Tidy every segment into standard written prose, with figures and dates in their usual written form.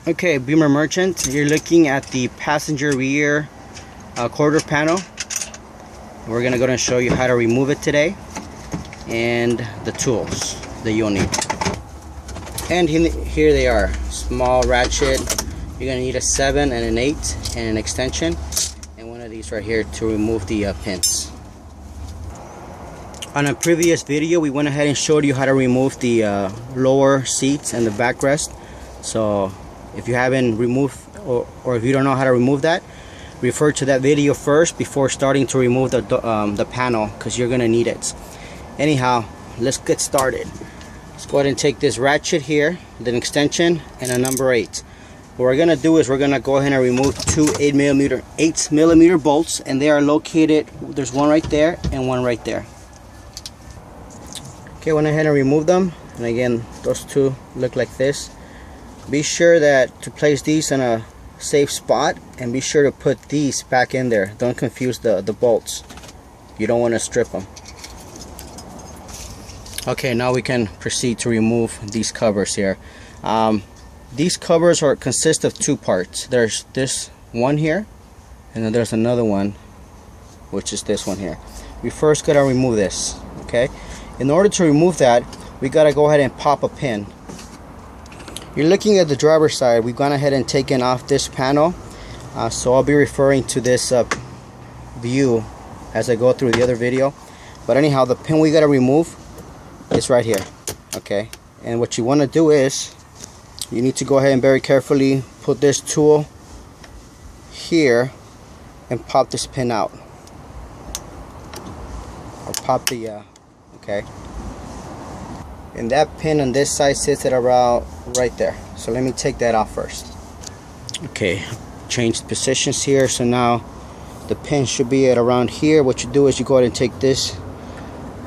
Okay, Beamer Merchant, you're looking at the passenger rear quarter panel. We're gonna go and show you how to remove it today and the tools that you'll need. And here they are, small ratchet. You're gonna need a 7 and an 8 and an extension, and one of these right here to remove the pins. On a previous video, we went ahead and showed you how to remove the lower seats and the backrest. So if you haven't removed or if you don't know how to remove that, refer to that video first before starting to remove the panel, because you're gonna need it. Anyhow, let's get started. Let's go ahead and take this ratchet here, the extension, and a number 8. What we're gonna do is we're gonna go ahead and remove two 8mm bolts, and they are located. There's one right there and one right there. Okay, went ahead and remove them, and again, those two look like this. Be sure that to place these in a safe spot, and be sure to put these back in there. Don't confuse the bolts. You don't want to strip them. Okay, now we can proceed to remove these covers here. These covers consist of two parts. There's this one here, and then there's another one, which is this one here. We first gotta remove this. Okay, in order to remove that, we gotta go ahead and pop a pin. You're looking at the driver's side. We've gone ahead and taken off this panel, so I'll be referring to this view as I go through the other video. But anyhow, the pin we gotta remove is right here. Okay, and what you want to do is you need to go ahead and very carefully put this tool here and pop this pin out, or pop the okay. And that pin on this side sits at around right there. So let me take that off first. Okay, changed positions here, so now the pin should be at around here. What you do is you go ahead and take this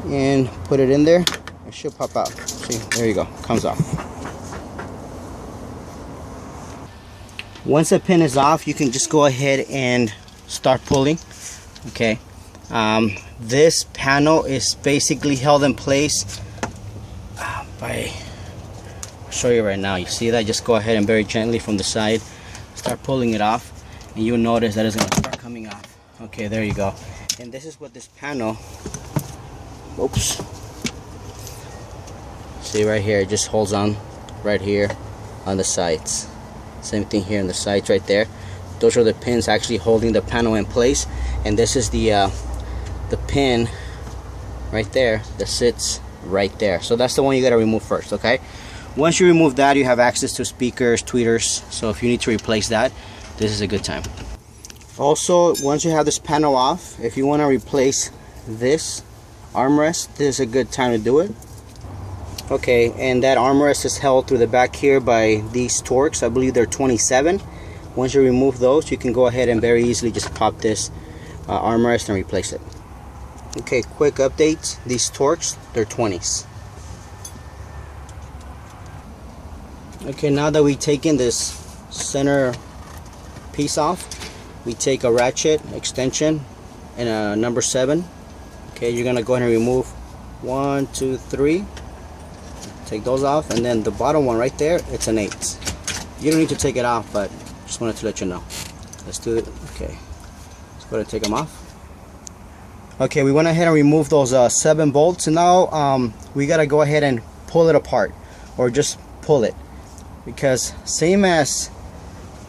and put it in there. It should pop out. See, there you go, comes off. Once the pin is off, you can just go ahead and start pulling. Okay, this panel is basically held in place I'll show you right now. You see that? Just go ahead and very gently from the side start pulling it off, and you'll notice that it's going to start coming off. Okay, there you go. And this is what this panel, oops, see right here, it just holds on right here on the sides. Same thing here on the sides right there. Those are the pins actually holding the panel in place, and this is the pin right there that sits right there. So that's the one you got to remove first. Okay, once you remove that, you have access to speakers, tweeters, so if you need to replace that, this is a good time. Also, once you have this panel off, if you want to replace this armrest, this is a good time to do it. Okay, and that armrest is held through the back here by these Torx. I believe they're 27. Once you remove those, you can go ahead and very easily just pop this armrest and replace it. Okay, quick update. These Torx, they're 20s. Okay, now that we've taken this center piece off, we take a ratchet extension and a number 7. Okay, you're gonna go ahead and remove 1, 2, 3. Take those off, and then the bottom one right there, it's an 8. You don't need to take it off, but just wanted to let you know. Let's do it. Okay, let's go ahead and take them off. Okay, we went ahead and removed those 7 bolts, and now we gotta go ahead and pull it apart, or just pull it, because same as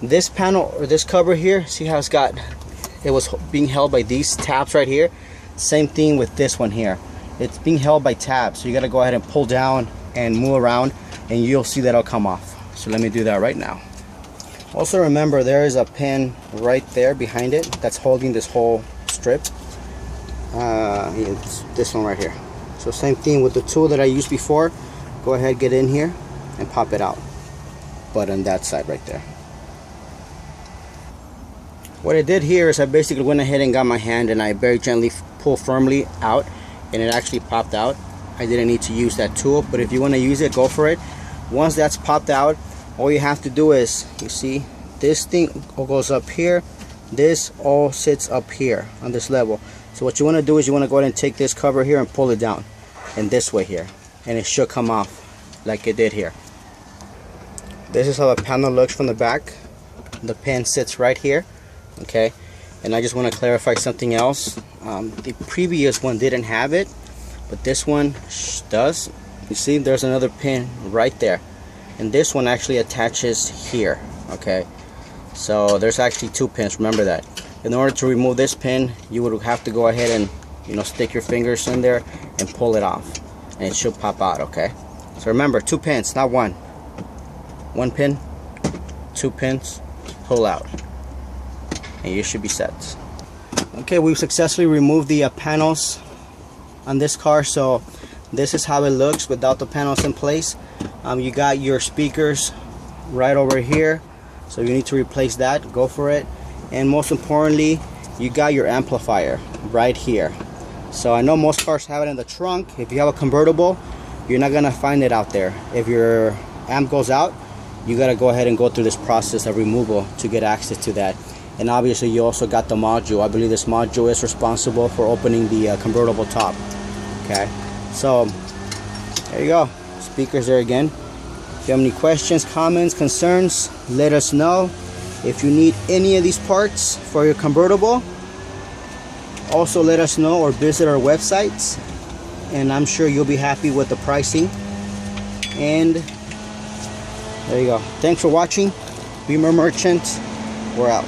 this panel or this cover here, see how it was being held by these tabs right here. Same thing with this one here, it's being held by tabs, so you gotta go ahead and pull down and move around, and you'll see that it'll come off. So let me do that right now. Also remember, there is a pin right there behind it that's holding this whole strip. It's this one right here. So same thing with the tool that I used before. Go ahead, get in here and pop it out, but on that side right there. What I did here is I basically went ahead and got my hand and I very gently pulled firmly out, and it actually popped out. I didn't need to use that tool, but if you want to use it, go for it. Once that's popped out, all you have to do is, you see, this thing goes up here, this all sits up here on this level. So what you want to do is you want to go ahead and take this cover here and pull it down in this way here, and it should come off like it did here. This is how the panel looks from the back. The pin sits right here. Okay, and I just want to clarify something else. The previous one didn't have it, but this one does. You see, there's another pin right there, and this one actually attaches here. Okay, so there's actually 2 pins. Remember that. In order to remove this pin, you would have to go ahead and, you know, stick your fingers in there and pull it off, and it should pop out. Okay, so remember, 2 pins, not 1. 1 pin, 2 pins, pull out, and you should be set. Okay, we've successfully removed the panels on this car. So this is how it looks without the panels in place. You got your speakers right over here, so you need to replace that. Go for it. And most importantly, you got your amplifier right here. So I know most cars have it in the trunk. If you have a convertible, you're not gonna find it out there. If your amp goes out, you gotta go ahead and go through this process of removal to get access to that. And obviously you also got the module. I believe this module is responsible for opening the convertible top. Okay, so there you go, speakers there again. If you have any questions, comments, concerns, let us know. If you need any of these parts for your convertible, also let us know or visit our websites, and I'm sure you'll be happy with the pricing. And there you go. Thanks for watching. Beamer Merchant, we're out.